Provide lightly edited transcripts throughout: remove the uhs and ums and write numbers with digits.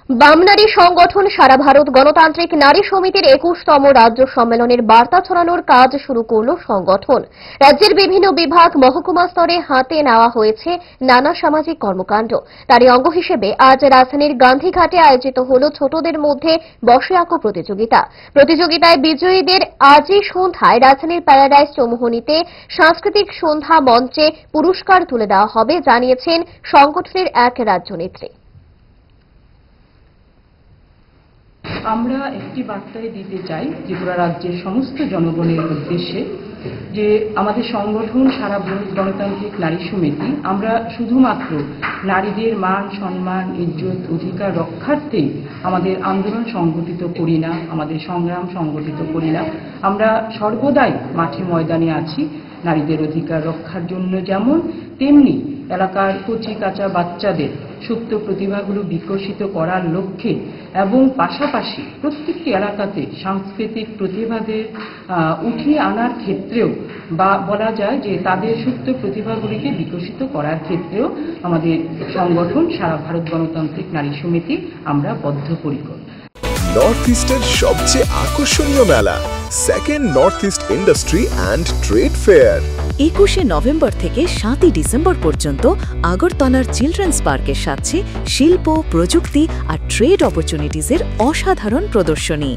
বামনারী সংগঠন সারা ভারত গণতান্ত্রিক নারী সমিতির ২১তম রাজ্য সম্মেলনের বার্তা ছড়ানোর কাজ শুরু করল সংগঠন। রাজ্যের বিভিন্ন বিভাগ মহকুমা স্তরে হাতে নেওয়া হয়েছে নানা সামাজিক কর্মকাণ্ড। তারই অঙ্গ হিসেবে আজ রাজধানীর গান্ধীঘাটে আয়োজিত হল ছোটদের মধ্যে বসে আঁকো প্রতিযোগিতা। প্রতিযোগিতায় বিজয়ীদের আজই সন্ধ্যায় রাজধানীর প্যারাডাইস চৌমুহনীতে সাংস্কৃতিক সন্ধ্যা মঞ্চে পুরস্কার তুলে দেওয়া হবে, জানিয়েছেন সংগঠনের এক রাজ্যনেত্রী। আমরা একটি বার্তায় দিতে চাই ত্রিপুরা রাজ্যের সমস্ত জনগণের উদ্দেশ্যে যে আমাদের সংগঠন সারা ভারত গণতান্ত্রিক নারী সমিতি আমরা শুধুমাত্র নারীদের মান সম্মান ইজ্জত অধিকার রক্ষার্থেই আমাদের আন্দোলন সংগঠিত করি না, আমাদের সংগ্রাম সংগঠিত করি না। আমরা সর্বদাই মাঠে ময়দানে আছি নারীদের অধিকার রক্ষার জন্য, যেমন তেমনি এলাকার কচি কাঁচা বাচ্চাদের সুপ্ত প্রতিভাগুলো বিকশিত করার লক্ষ্যে এবং পাশাপাশি প্রত্যেকটি এলাকাতে সাংস্কৃতিক প্রতিভাদের উঠিয়ে আনার ক্ষেত্রেও বা বলা যায় যে তাদের সুপ্ত প্রতিভাগুলিকে বিকশিত করার ক্ষেত্রেও আমাদের সংগঠন সারা ভারত গণতান্ত্রিক নারী সমিতি আমরা বদ্ধপরিকর। নর্থ ইস্টের সবচেয়ে আকর্ষণীয় মেলা second north east industry and trade fair ২১শে নভেম্বর থেকে ৭ই ডিসেম্বর পর্যন্ত আগরতলার চিলড্রেন্স পার্কের সাথে শিল্প, প্রযুক্তি আর ট্রেড অপরচুনিটিজের অসাধারণ প্রদর্শনী।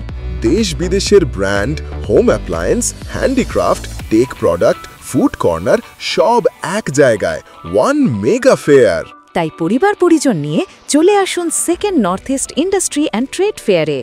দেশ বিদেশের brand, home appliance, handicraft, tech product, food corner সব এক জায়গায়, ওয়ান মেগা ফেয়ার। তাই পরিবার পরিজন নিয়ে চলে আসুন second north east industry and trade ফেয়ারে।